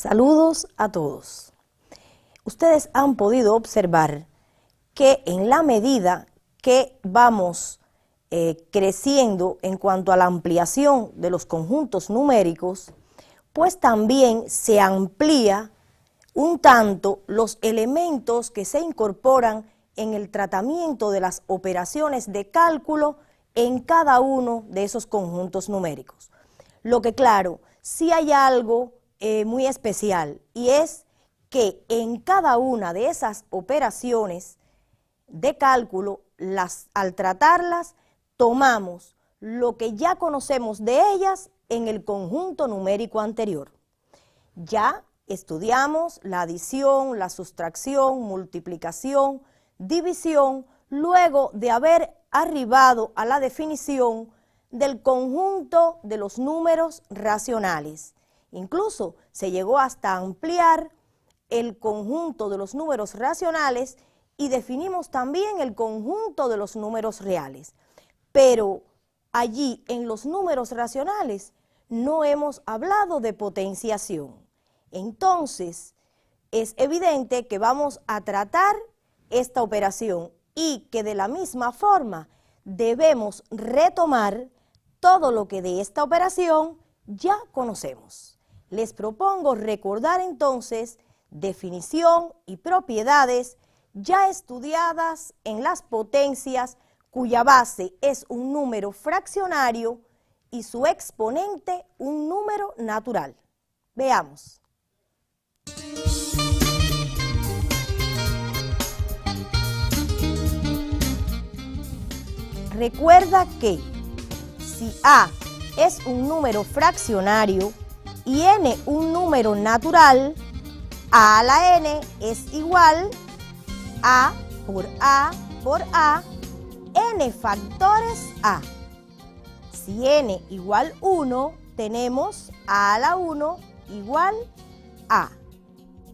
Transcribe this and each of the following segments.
Saludos a todos. Ustedes han podido observar que en la medida que vamos creciendo en cuanto a la ampliación de los conjuntos numéricos, pues también se amplía un tanto los elementos que se incorporan en el tratamiento de las operaciones de cálculo en cada uno de esos conjuntos numéricos. Lo que claro, sí hay algo muy especial, y es que en cada una de esas operaciones de cálculo, al tratarlas, tomamos lo que ya conocemos de ellas en el conjunto numérico anterior. Ya estudiamos la adición, la sustracción, multiplicación, división, luego de haber arribado a la definición del conjunto de los números racionales. Incluso se llegó hasta ampliar el conjunto de los números racionales y definimos también el conjunto de los números reales. Pero allí en los números racionales no hemos hablado de potenciación. Entonces es evidente que vamos a tratar esta operación y que de la misma forma debemos retomar todo lo que de esta operación ya conocemos. Les propongo recordar entonces definición y propiedades ya estudiadas en las potencias, cuya base es un número fraccionario y su exponente un número natural. Veamos. Recuerda que si A es un número fraccionario y n un número natural, a a la n es igual a por a, n factores a. Si n igual 1, tenemos a la 1 igual a.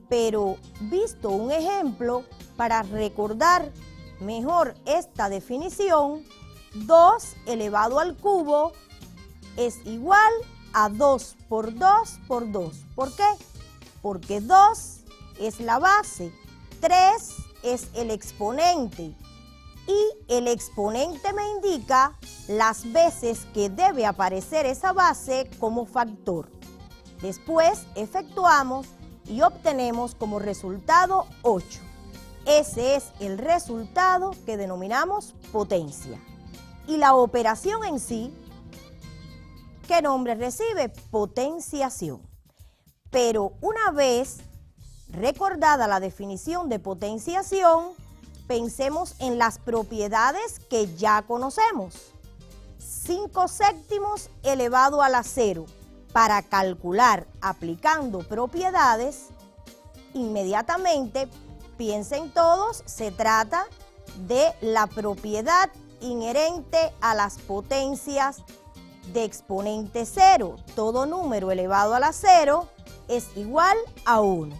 Pero visto un ejemplo, para recordar mejor esta definición, 2 elevado al cubo es igual a 2 por 2 por 2. ¿Por qué? Porque 2 es la base, 3 es el exponente y el exponente me indica las veces que debe aparecer esa base como factor. Después efectuamos y obtenemos como resultado 8. Ese es el resultado que denominamos potencia. Y la operación en sí, ¿qué nombre recibe? Potenciación. Pero una vez recordada la definición de potenciación, pensemos en las propiedades que ya conocemos. 5 séptimos elevado a la 0. Para calcular aplicando propiedades, inmediatamente, piensen todos, se trata de la propiedad inherente a las potencias de exponente 0. Todo número elevado a la 0 es igual a 1,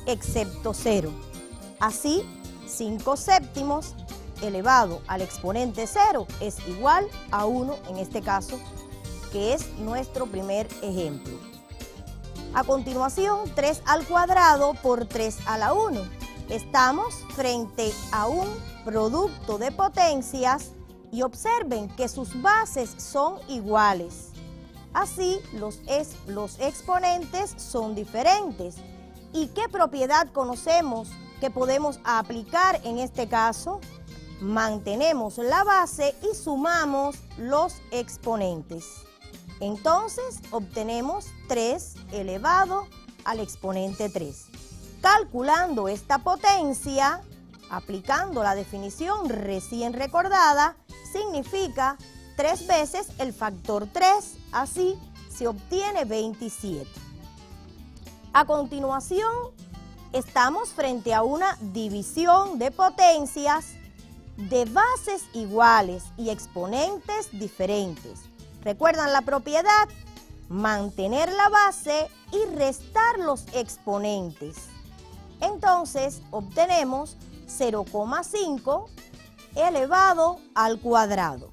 excepto 0. Así, 5 séptimos elevado al exponente 0 es igual a 1 en este caso, que es nuestro primer ejemplo. A continuación, 3 al cuadrado por 3 a la 1. Estamos frente a un producto de potencias y observen que sus bases son iguales. Así, los exponentes son diferentes. ¿Y qué propiedad conocemos que podemos aplicar en este caso? Mantenemos la base y sumamos los exponentes. Entonces, obtenemos 3 elevado al exponente 3. Calculando esta potencia, aplicando la definición recién recordada, significa 3 veces el factor 3, así se obtiene 27. A continuación, estamos frente a una división de potencias de bases iguales y exponentes diferentes. ¿Recuerdan la propiedad? Mantener la base y restar los exponentes. Entonces, obtenemos 0,5 elevado al cuadrado.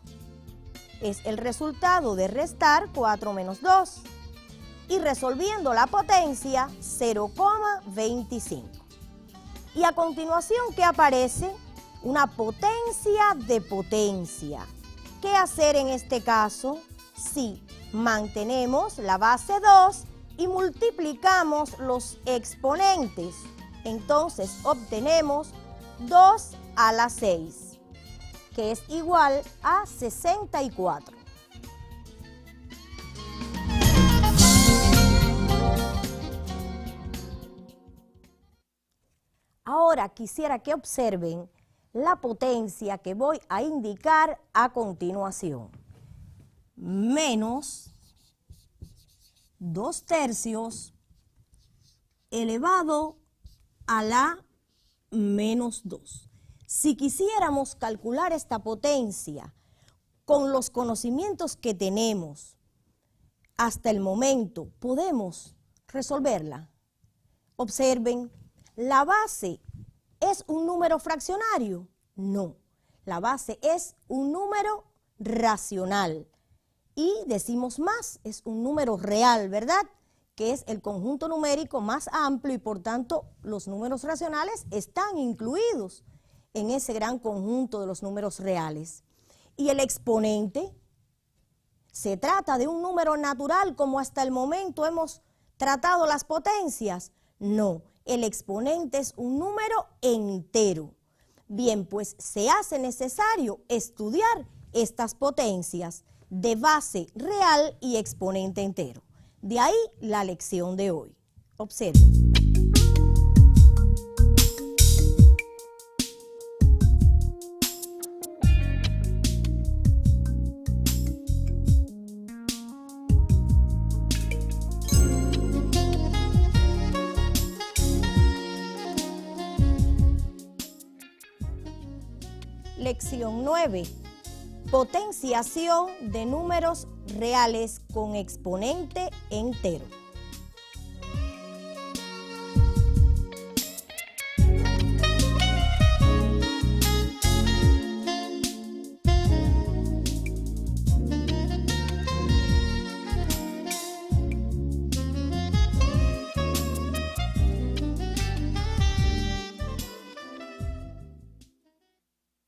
Es el resultado de restar 4 menos 2. y resolviendo la potencia 0,25. Y a continuación, ¿qué aparece? Una potencia de potencia. ¿Qué hacer en este caso? Si mantenemos la base 2 y multiplicamos los exponentes, entonces obtenemos 2 a la 6, que es igual a 64. Ahora quisiera que observen la potencia que voy a indicar a continuación. Menos 2/3 elevado a la menos 2. Si quisiéramos calcular esta potencia con los conocimientos que tenemos hasta el momento, ¿podemos resolverla? Observen, ¿la base es un número fraccionario? No, la base es un número racional. Y decimos más, es un número real, ¿verdad? Que es el conjunto numérico más amplio y por tanto los números racionales están incluidos en ese gran conjunto de los números reales. Y el exponente, ¿se trata de un número natural como hasta el momento hemos tratado las potencias? No, el exponente es un número entero. Bien, pues se hace necesario estudiar estas potencias de base real y exponente entero. De ahí la lección de hoy. Observen. Lección 9. Potenciación de números reales con exponente entero.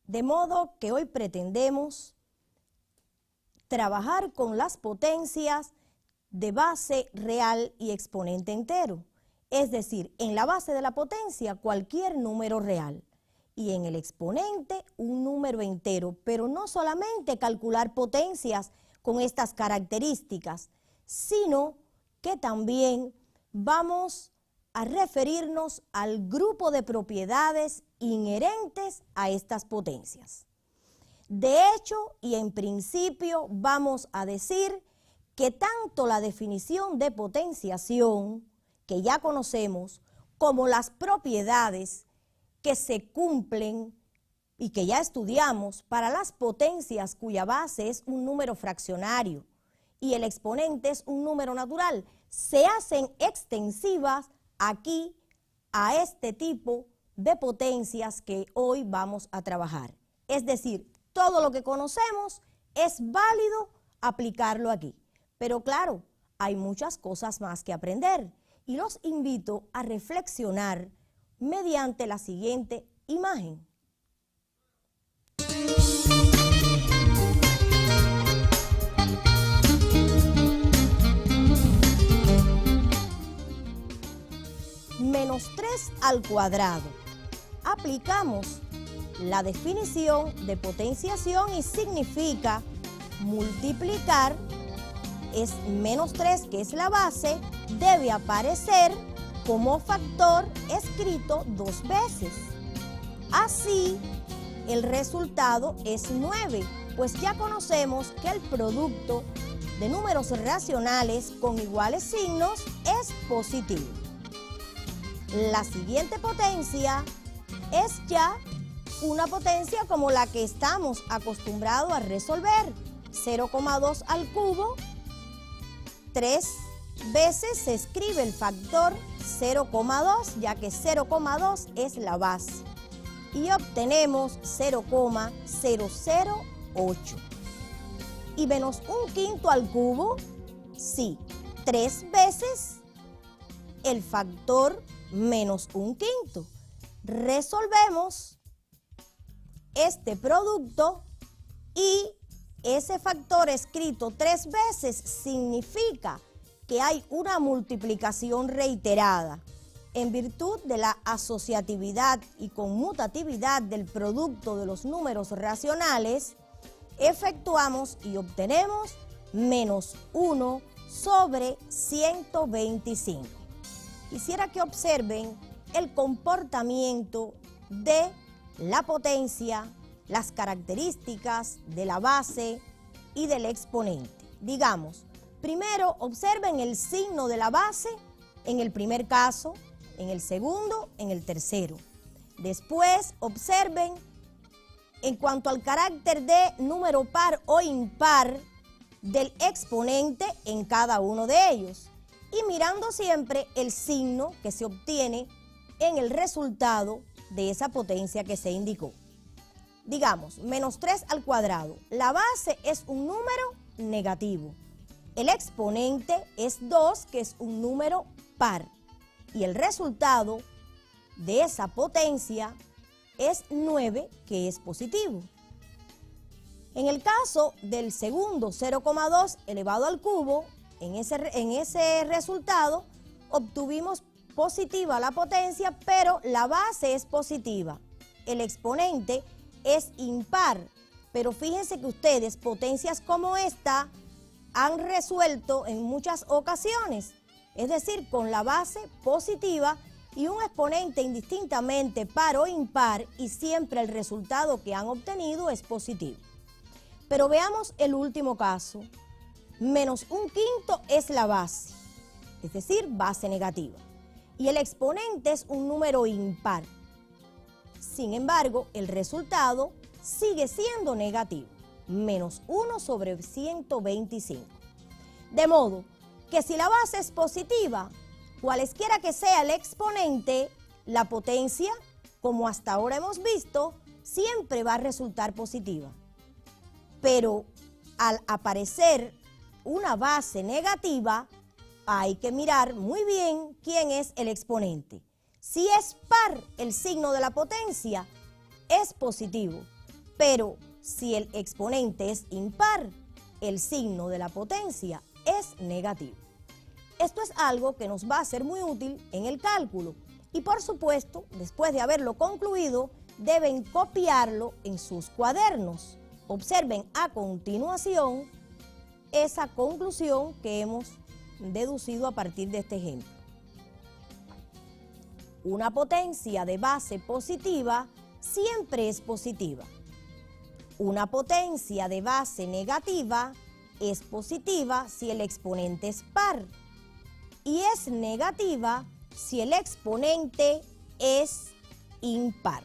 De modo que hoy pretendemos trabajar con las potencias de base real y exponente entero. Es decir, en la base de la potencia cualquier número real y en el exponente un número entero, pero no solamente calcular potencias con estas características, sino que también vamos a referirnos al grupo de propiedades inherentes a estas potencias. De hecho, y en principio, vamos a decir que tanto la definición de potenciación, que ya conocemos, como las propiedades que se cumplen y que ya estudiamos para las potencias cuya base es un número fraccionario y el exponente es un número natural, se hacen extensivas aquí a este tipo de potencias que hoy vamos a trabajar. Es decir, todo lo que conocemos es válido aplicarlo aquí. Pero claro, hay muchas cosas más que aprender y los invito a reflexionar mediante la siguiente imagen. Menos 3 al cuadrado. Aplicamos la definición de potenciación y significa multiplicar, es menos 3 que es la base, debe aparecer como factor escrito 2 veces. Así, el resultado es 9, pues ya conocemos que el producto de números racionales con iguales signos es positivo. La siguiente potencia es ya una potencia como la que estamos acostumbrados a resolver. 0,2 al cubo, 3 veces se escribe el factor 0,2, ya que 0,2 es la base. Y obtenemos 0,008. ¿Y menos un quinto al cubo? Sí, 3 veces el factor menos 1/5. Resolvemos este producto y ese factor escrito 3 veces significa que hay una multiplicación reiterada. En virtud de la asociatividad y conmutatividad del producto de los números racionales, efectuamos y obtenemos menos 1 sobre 125. Quisiera que observen el comportamiento de la potencia, las características de la base y del exponente. Digamos, primero observen el signo de la base en el primer caso, en el segundo, en el tercero. Después observen en cuanto al carácter de número par o impar del exponente en cada uno de ellos y mirando siempre el signo que se obtiene en el resultado de esa potencia que se indicó. Digamos, menos 3 al cuadrado. La base es un número negativo. El exponente es 2, que es un número par. Y el resultado de esa potencia es 9, que es positivo. En el caso del segundo 0,2 elevado al cubo, en ese resultado obtuvimos positiva la potencia, pero la base es positiva. El exponente es impar, pero fíjense que ustedes potencias como esta han resuelto en muchas ocasiones, es decir, con la base positiva y un exponente indistintamente par o impar y siempre el resultado que han obtenido es positivo. Pero veamos el último caso. Menos 1/5 es la base, es decir, base negativa. Y el exponente es un número impar. Sin embargo, el resultado sigue siendo negativo, menos 1 sobre 125. De modo que si la base es positiva, cualesquiera que sea el exponente, la potencia, como hasta ahora hemos visto, siempre va a resultar positiva. Pero al aparecer una base negativa, hay que mirar muy bien quién es el exponente. Si es par el signo de la potencia, es positivo, pero si el exponente es impar, el signo de la potencia es negativo. Esto es algo que nos va a ser muy útil en el cálculo y por supuesto, después de haberlo concluido, deben copiarlo en sus cuadernos. Observen a continuación esa conclusión que hemos deducido a partir de este ejemplo. Una potencia de base positiva siempre es positiva. Una potencia de base negativa es positiva si el exponente es par y es negativa si el exponente es impar.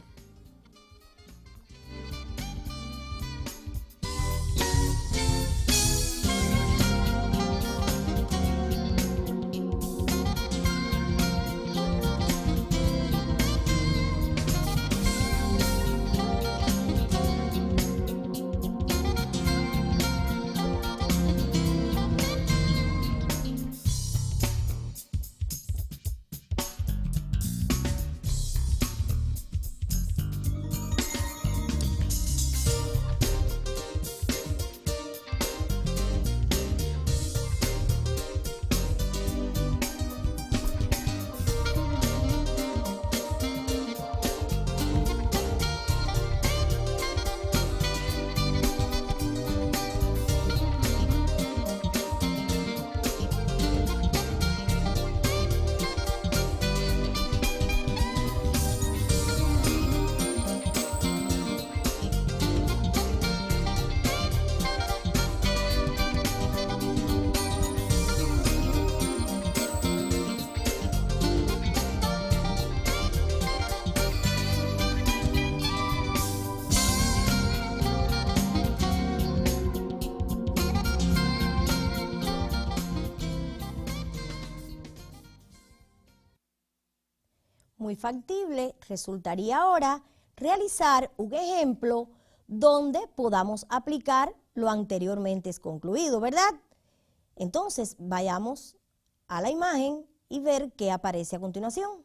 Muy factible resultaría ahora realizar un ejemplo donde podamos aplicar lo anteriormente concluido, ¿verdad? Entonces, vayamos a la imagen y ver qué aparece a continuación.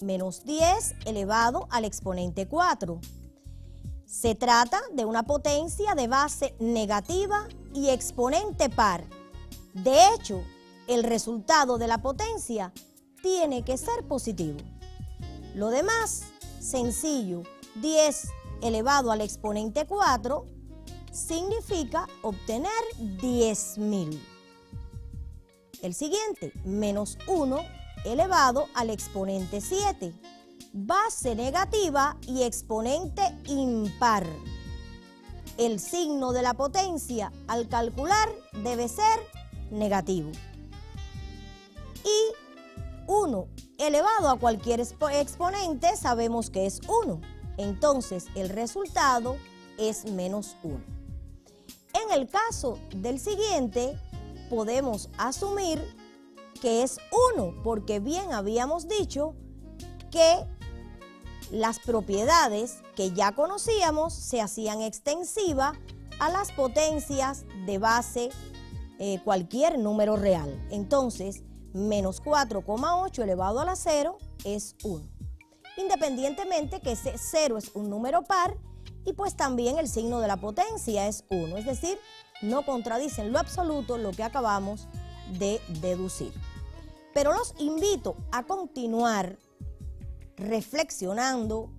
Menos 10 elevado al exponente 4. Se trata de una potencia de base negativa y exponente par. De hecho, el resultado de la potencia tiene que ser positivo. Lo demás, sencillo, 10 elevado al exponente 4 significa obtener 10.000. El siguiente, menos 1 elevado al exponente 7, base negativa y exponente impar. El signo de la potencia al calcular debe ser negativo. Y 1 elevado a cualquier exponente sabemos que es 1. Entonces el resultado es menos 1. En el caso del siguiente, podemos asumir que es 1, porque bien habíamos dicho que las propiedades que ya conocíamos se hacían extensivas a las potencias de base cualquier número real. Entonces, menos 4,8 elevado a la 0 es 1. Independientemente que ese 0 es un número par y pues también el signo de la potencia es 1. Es decir, no contradicen en lo absoluto lo que acabamos de deducir. Pero los invito a continuar reflexionando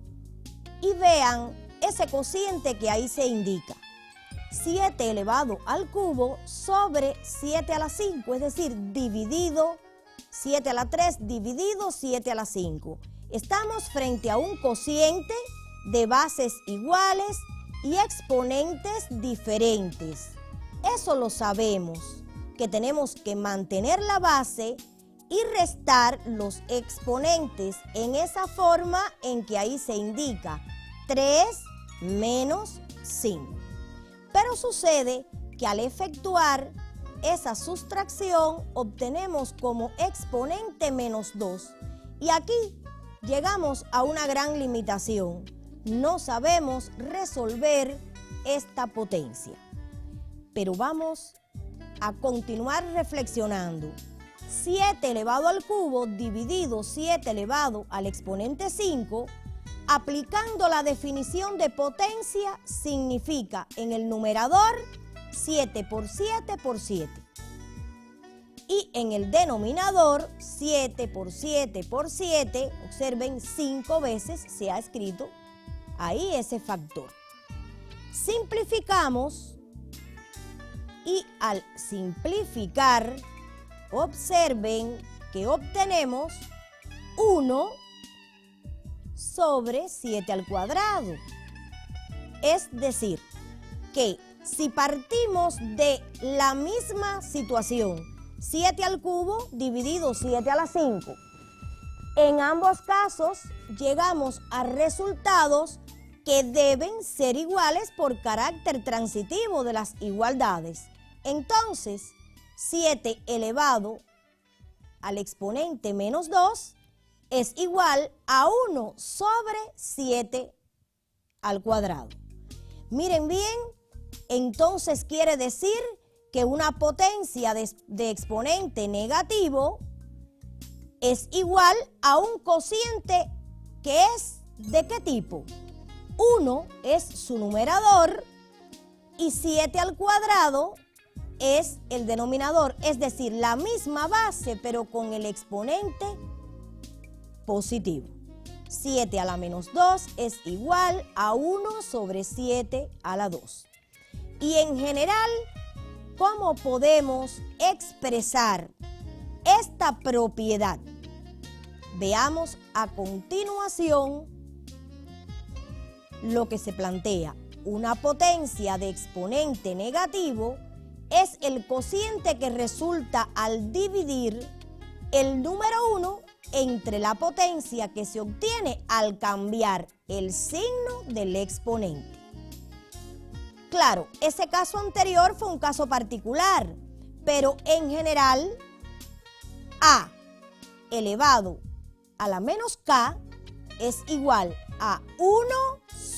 y vean ese cociente que ahí se indica. 7 elevado al cubo sobre 7 a la 5, es decir, dividido 7 a la 3 dividido 7 a la 5. Estamos frente a un cociente de bases iguales y exponentes diferentes. Eso lo sabemos, que tenemos que mantener la base y restar los exponentes en esa forma en que ahí se indica 3 menos 5. Pero sucede que al efectuar esa sustracción obtenemos como exponente menos 2. Y aquí llegamos a una gran limitación. No sabemos resolver esta potencia. Pero vamos a continuar reflexionando. 7 elevado al cubo dividido 7 elevado al exponente 5, aplicando la definición de potencia, significa en el numerador 7 por 7 por 7. Y en el denominador 7 por 7 por 7, observen, 5 veces se ha escrito ahí ese factor. Simplificamos y al simplificar, observen que obtenemos 1 sobre 7 al cuadrado. Es decir, que si partimos de la misma situación, 7 al cubo dividido 7 a la 5, en ambos casos llegamos a resultados que deben ser iguales por carácter transitivo de las igualdades. Entonces, 7 elevado al exponente menos 2 es igual a 1 sobre 7 al cuadrado. Miren bien, entonces quiere decir que una potencia de exponente negativo es igual a un cociente que es ¿de qué tipo? 1 es su numerador y 7 al cuadrado es el denominador, es decir, la misma base pero con el exponente positivo. 7 a la menos 2 es igual a 1 sobre 7 a la 2. Y en general, ¿cómo podemos expresar esta propiedad? Veamos a continuación lo que se plantea. Una potencia de exponente negativo es el cociente que resulta al dividir el número 1 entre la potencia que se obtiene al cambiar el signo del exponente. Claro, ese caso anterior fue un caso particular, pero en general, A elevado a la menos K es igual a 1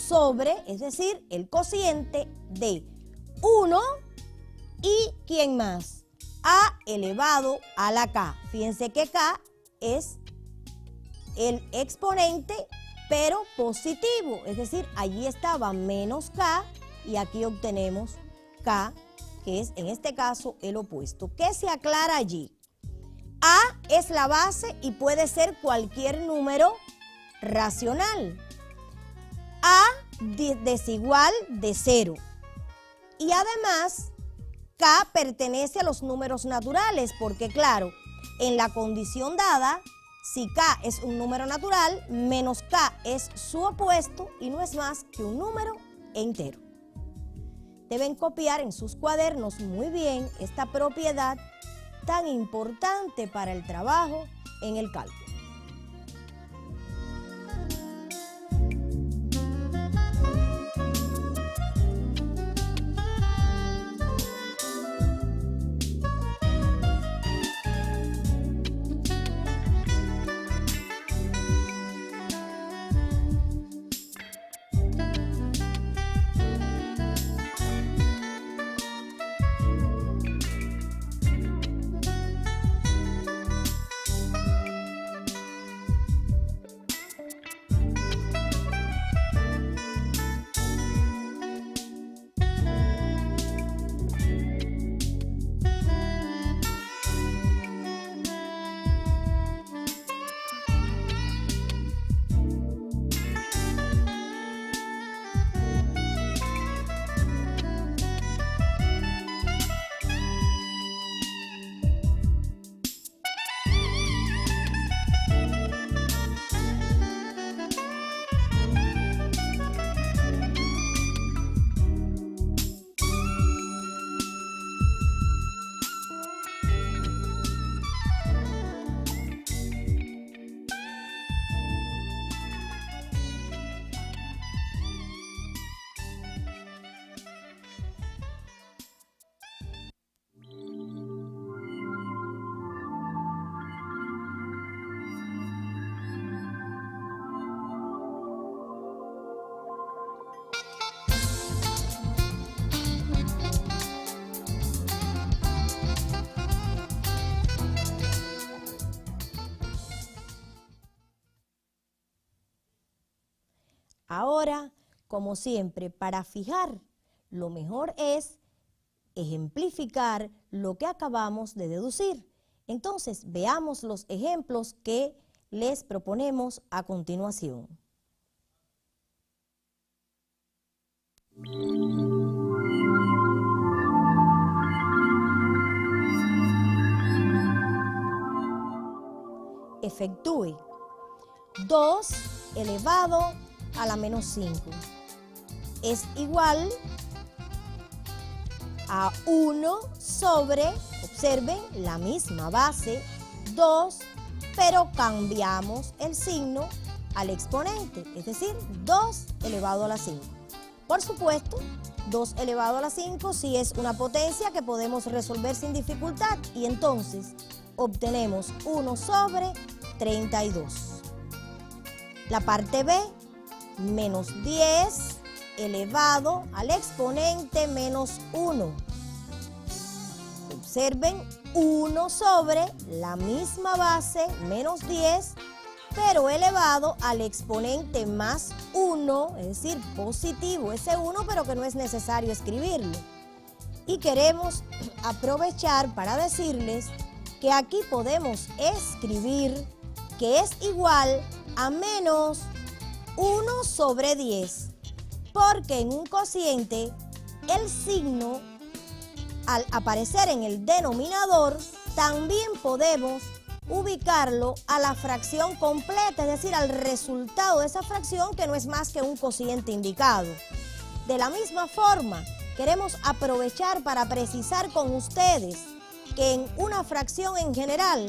sobre, es decir, el cociente de 1 y ¿quién más? A elevado a la K. Fíjense que K es el exponente, pero positivo, es decir, allí estaba menos K y aquí obtenemos K, que es en este caso el opuesto. ¿Qué se aclara allí? A es la base y puede ser cualquier número racional. A desigual de 0. Y además, K pertenece a los números naturales, porque claro, en la condición dada, si K es un número natural, menos K es su opuesto y no es más que un número entero. Deben copiar en sus cuadernos muy bien esta propiedad tan importante para el trabajo en el cálculo. Ahora, como siempre, para fijar, lo mejor es ejemplificar lo que acabamos de deducir. Entonces, veamos los ejemplos que les proponemos a continuación. Efectúe 2 elevado a la menos 5 es igual a 1 sobre, observen, la misma base, 2, pero cambiamos el signo al exponente, es decir, 2 elevado a la 5. Por supuesto, 2 elevado a la 5 sí es una potencia que podemos resolver sin dificultad y entonces obtenemos 1 sobre 32. La parte B, menos 10 elevado al exponente menos 1. Observen, 1 sobre la misma base, menos 10, pero elevado al exponente más 1, es decir, positivo ese 1, pero que no es necesario escribirlo. Y queremos aprovechar para decirles que aquí podemos escribir que es igual a menos 1 sobre 10, porque en un cociente el signo, al aparecer en el denominador, también podemos ubicarlo a la fracción completa, es decir, al resultado de esa fracción que no es más que un cociente indicado. De la misma forma, queremos aprovechar para precisar con ustedes que en una fracción en general,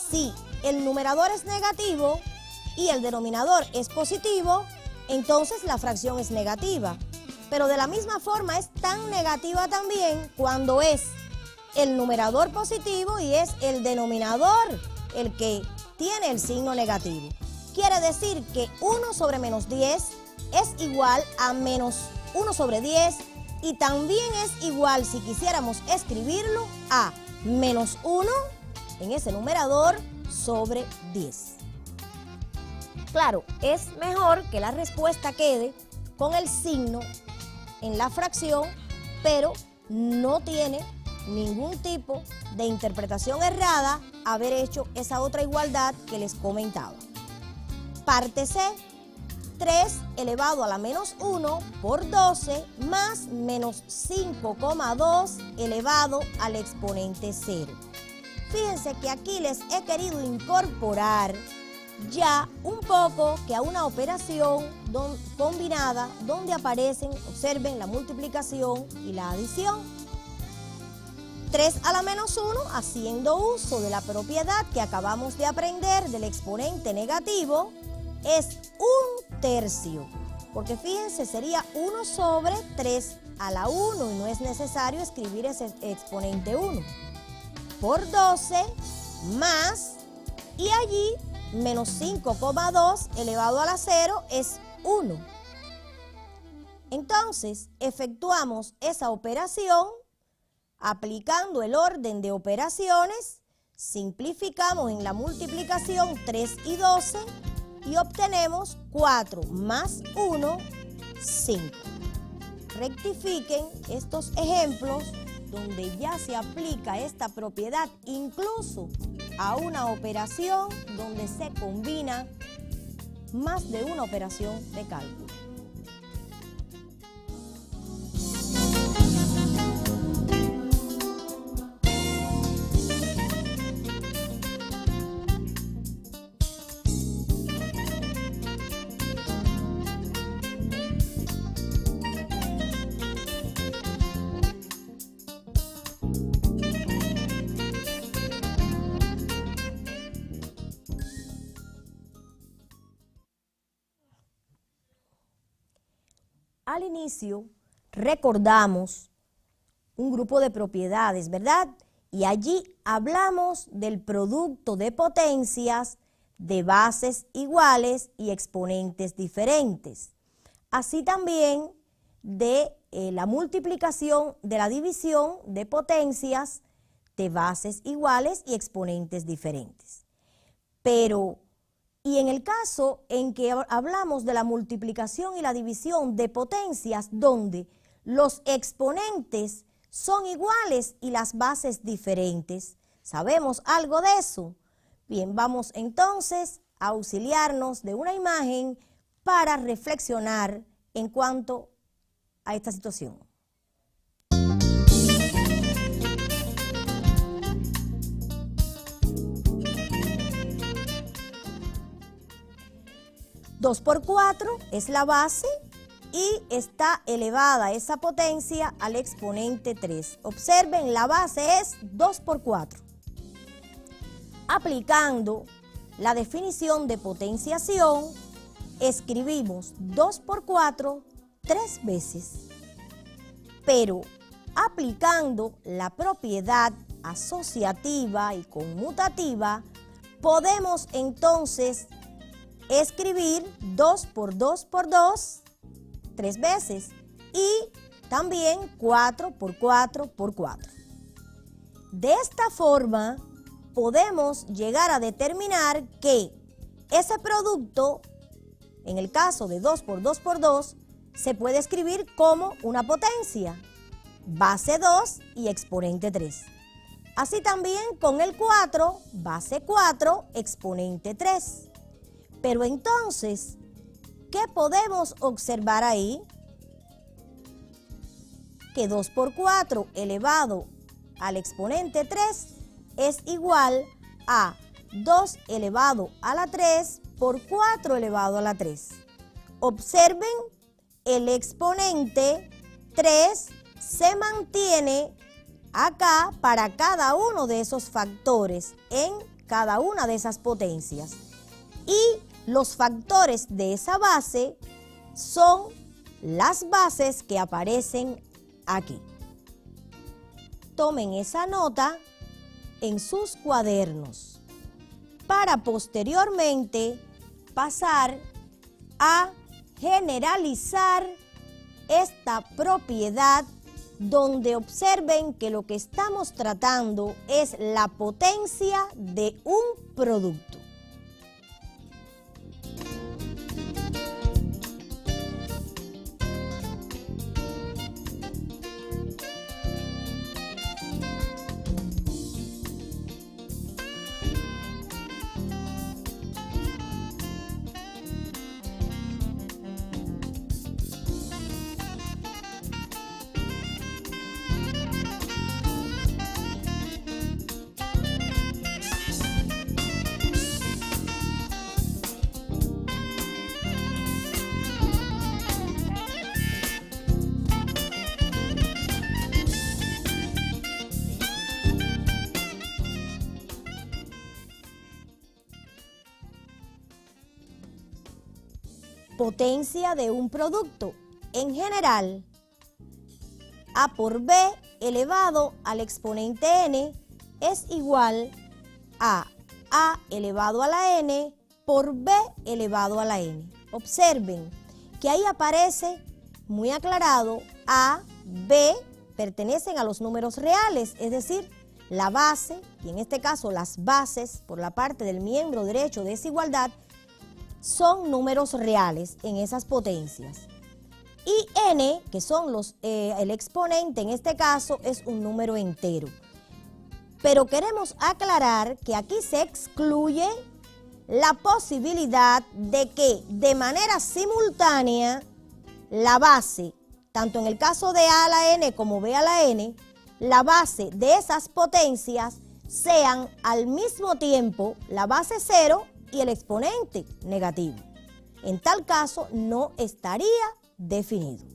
si el numerador es negativo y el denominador es positivo, entonces la fracción es negativa. Pero de la misma forma es tan negativa también cuando es el numerador positivo y es el denominador el que tiene el signo negativo. Quiere decir que 1 sobre menos 10 es igual a menos 1 sobre 10 y también es igual, si quisiéramos escribirlo, a menos 1 en ese numerador sobre 10. Claro, es mejor que la respuesta quede con el signo en la fracción, pero no tiene ningún tipo de interpretación errada haber hecho esa otra igualdad que les comentaba. Parte C, 3 elevado a la menos 1 por 12 más menos 5,2 elevado al exponente 0. Fíjense que aquí les he querido incorporar ya un poco que a una operación combinada donde aparecen, observen, la multiplicación y la adición. 3 a la menos 1, haciendo uso de la propiedad que acabamos de aprender del exponente negativo, es 1/3, porque fíjense, sería 1 sobre 3 a la 1 y no es necesario escribir ese exponente 1. Por 12 más, y allí menos 5,2 elevado a la 0 es 1. Entonces, efectuamos esa operación aplicando el orden de operaciones, simplificamos en la multiplicación 3 y 12 y obtenemos 4 más 1, 5. Rectifiquen estos ejemplos donde ya se aplica esta propiedad incluso a una operación donde se combina más de una operación de cálculo. Al inicio recordamos un grupo de propiedades, ¿verdad? Y allí hablamos del producto de potencias de bases iguales y exponentes diferentes. Así también de la multiplicación de la división de potencias de bases iguales y exponentes diferentes. Pero y en el caso en que hablamos de la multiplicación y la división de potencias donde los exponentes son iguales y las bases diferentes, ¿sabemos algo de eso? Bien, vamos entonces a auxiliarnos de una imagen para reflexionar en cuanto a esta situación. Dos por 4 es la base y está elevada esa potencia al exponente 3. Observen, la base es 2 por 4. Aplicando la definición de potenciación, escribimos 2 por 4 3 veces. Pero aplicando la propiedad asociativa y conmutativa, podemos entonces escribir 2 por 2 por 2 3 veces y también 4 por 4 por 4. De esta forma podemos llegar a determinar que ese producto, en el caso de 2 por 2 por 2, se puede escribir como una potencia, base 2 y exponente 3. Así también con el 4, base 4, exponente 3. Pero entonces, ¿qué podemos observar ahí? Que 2 por 4 elevado al exponente 3 es igual a 2 elevado a la 3 por 4 elevado a la 3. Observen, el exponente 3 se mantiene acá para cada uno de esos factores en cada una de esas potencias. Y los factores de esa base son las bases que aparecen aquí. Tomen esa nota en sus cuadernos para posteriormente pasar a generalizar esta propiedad donde observen que lo que estamos tratando es la potencia de un producto. Potencia de un producto. En general, A por B elevado al exponente n es igual a A elevado a la n por B elevado a la n. Observen que ahí aparece muy aclarado A, B pertenecen a los números reales, es decir, la base, y en este caso las bases por la parte del miembro derecho de desigualdad, son números reales en esas potencias. Y n, que son el exponente, en este caso es un número entero. Pero queremos aclarar que aquí se excluye la posibilidad de que de manera simultánea la base, tanto en el caso de A a la n como B a la n, la base de esas potencias sean al mismo tiempo la base 0 y el exponente negativo. En tal caso no estaría definido.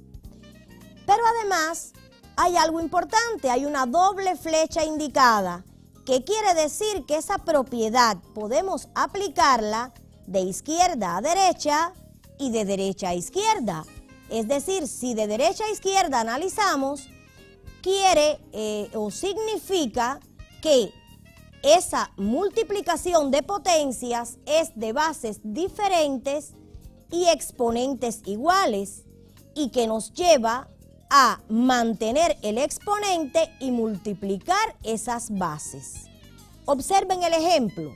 Pero además hay algo importante, hay una doble flecha indicada, que quiere decir que esa propiedad podemos aplicarla de izquierda a derecha y de derecha a izquierda. Es decir, si de derecha a izquierda analizamos, quiere o significa que esa multiplicación de potencias es de bases diferentes y exponentes iguales, y que nos lleva a mantener el exponente y multiplicar esas bases. Observen el ejemplo.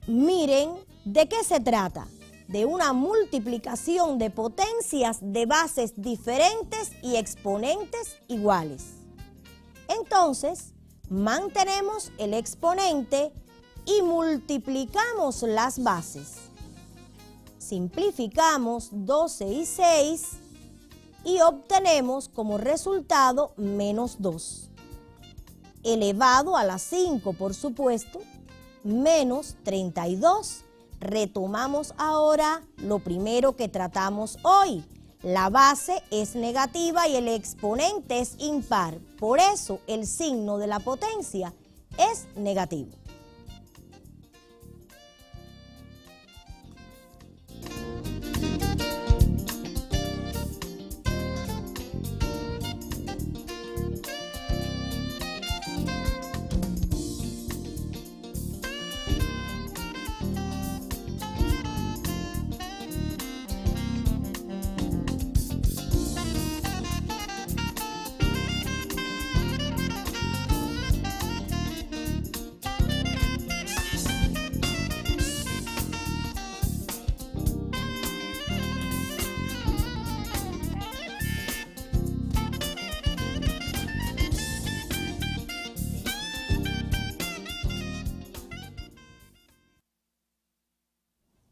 Miren de qué se trata. De una multiplicación de potencias de bases diferentes y exponentes iguales. Entonces, mantenemos el exponente y multiplicamos las bases. Simplificamos 12 y 6 y obtenemos como resultado menos 2. Elevado a la 5, por supuesto, menos 32. Retomamos ahora lo primero que tratamos hoy. La base es negativa y el exponente es impar. Por eso el signo de la potencia es negativo.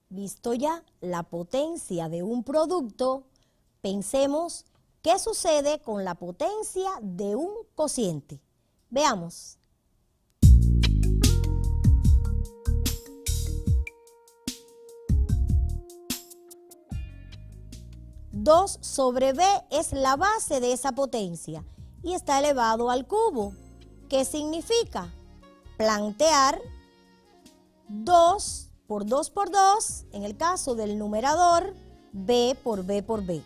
Visto ya la potencia de un producto, pensemos qué sucede con la potencia de un cociente. Veamos. Dos sobre b es la base de esa potencia y está elevado al cubo. ¿Qué significa? Plantear 2 por 2 por 2, en el caso del numerador, b por b por b.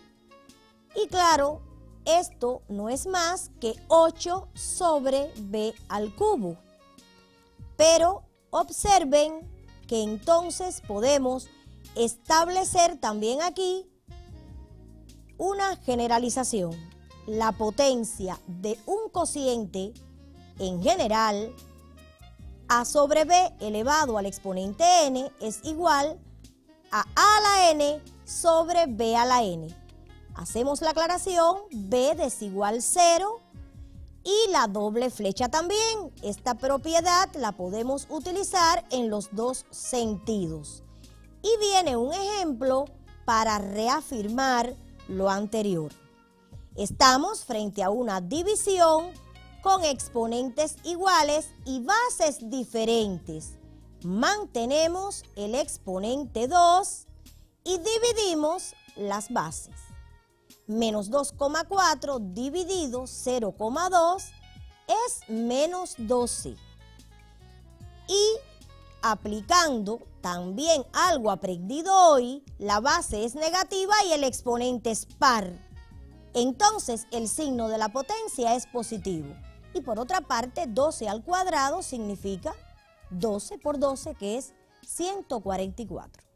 Y claro, esto no es más que 8 sobre b al cubo. Pero observen que entonces podemos establecer también aquí una generalización. La potencia de un cociente en general, a sobre b elevado al exponente n es igual a la n sobre b a la n. Hacemos la aclaración, b desigual 0 y la doble flecha también. Esta propiedad la podemos utilizar en los dos sentidos. Y viene un ejemplo para reafirmar lo anterior. Estamos frente a una división con exponentes iguales y bases diferentes. Mantenemos el exponente 2 y dividimos las bases. Menos 2,4 dividido 0,2 es menos 12. Y aplicando también algo aprendido hoy, la base es negativa y el exponente es par. Entonces el signo de la potencia es positivo. Y por otra parte, 12 al cuadrado significa 12 por 12, que es 144.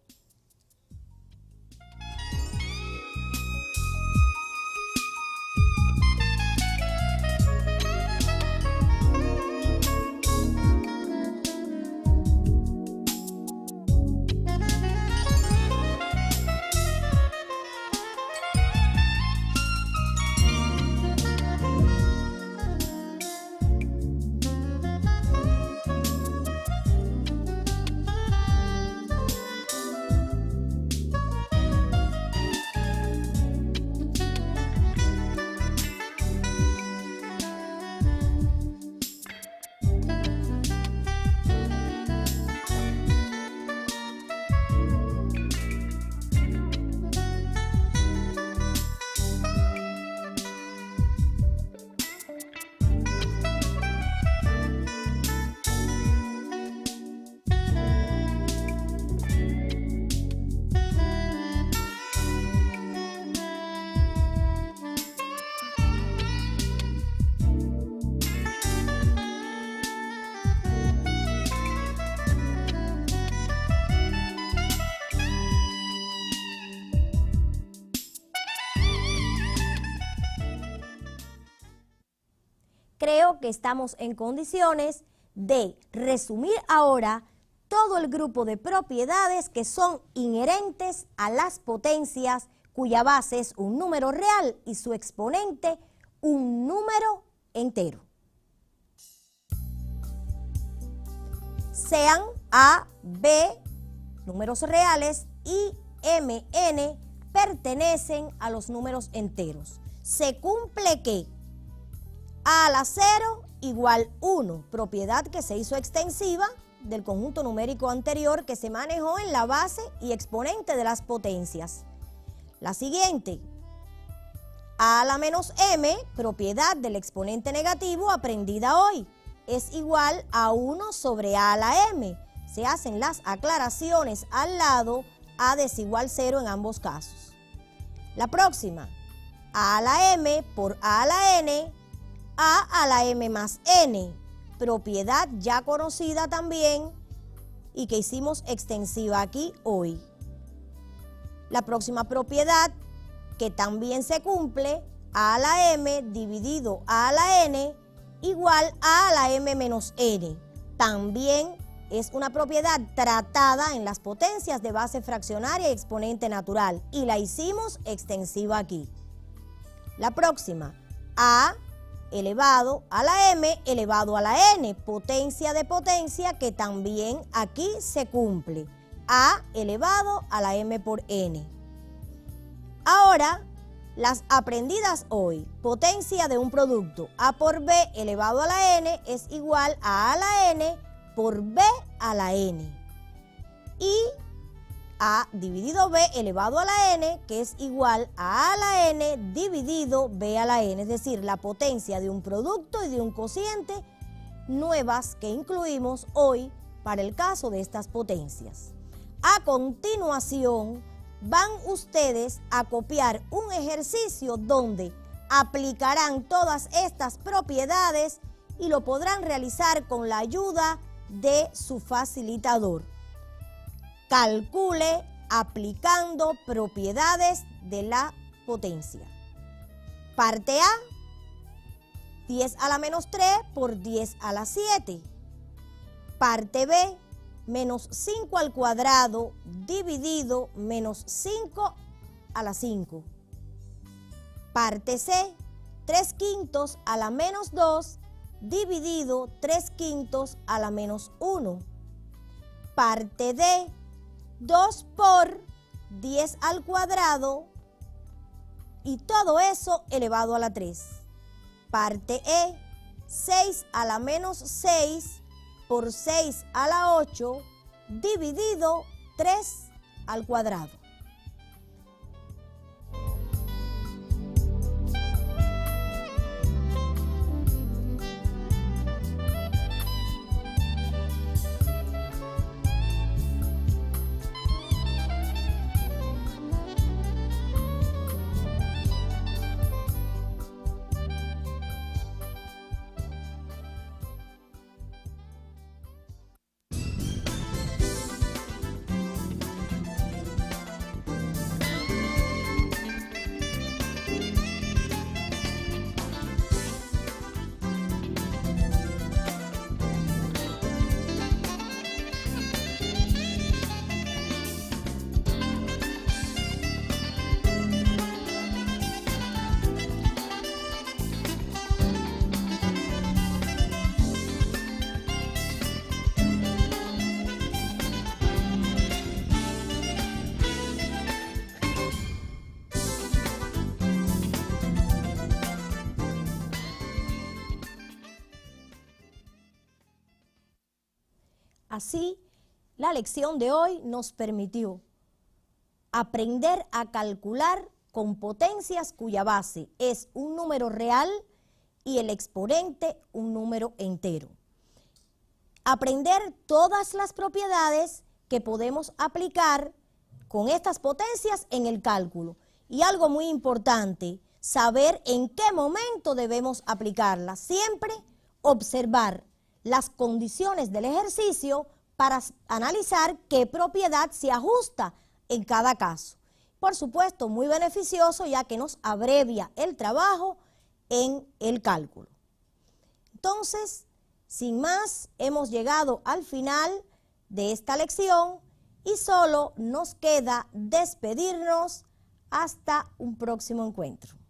Creo que estamos en condiciones de resumir ahora todo el grupo de propiedades que son inherentes a las potencias cuya base es un número real y su exponente un número entero. Sean A, B, números reales, y M, N pertenecen a los números enteros. Se cumple que A a la 0 igual 1, propiedad que se hizo extensiva del conjunto numérico anterior que se manejó en la base y exponente de las potencias. La siguiente, A a la menos M, propiedad del exponente negativo aprendida hoy, es igual a 1 sobre A a la M. Se hacen las aclaraciones al lado, A desigual 0 en ambos casos. La próxima, A a la M por A a la N, A a la M más N, propiedad ya conocida también y que hicimos extensiva aquí hoy. La próxima propiedad que también se cumple, A a la M dividido A a la N igual A a la M menos N. También es una propiedad tratada en las potencias de base fraccionaria y exponente natural y la hicimos extensiva aquí. La próxima, A elevado a la M elevado a la N, potencia de potencia que también aquí se cumple. A elevado a la M por N. Ahora, las aprendidas hoy. Potencia de un producto. A por B elevado a la N es igual a la N por B a la N. Y A dividido B elevado a la N, que es igual a la N dividido B a la N, es decir, la potencia de un producto y de un cociente nuevas que incluimos hoy para el caso de estas potencias. A continuación, van ustedes a copiar un ejercicio donde aplicarán todas estas propiedades y lo podrán realizar con la ayuda de su facilitador. Calcule aplicando propiedades de la potencia. Parte A, 10 a la menos 3 por 10 a la 7. Parte B, menos 5 al cuadrado dividido menos 5 a la 5. Parte C, 3/5 a la menos 2 dividido 3/5 a la menos 1. Parte D, 2 por 10 al cuadrado y todo eso elevado a la 3. Parte E, 6 a la menos 6 por 6 a la 8 dividido 3 al cuadrado. Así, la lección de hoy nos permitió aprender a calcular con potencias cuya base es un número real y el exponente un número entero. Aprender todas las propiedades que podemos aplicar con estas potencias en el cálculo. Y algo muy importante, saber en qué momento debemos aplicarlas. Siempre observar las condiciones del ejercicio para analizar qué propiedad se ajusta en cada caso. Por supuesto, muy beneficioso ya que nos abrevia el trabajo en el cálculo. Entonces, sin más, hemos llegado al final de esta lección y solo nos queda despedirnos hasta un próximo encuentro.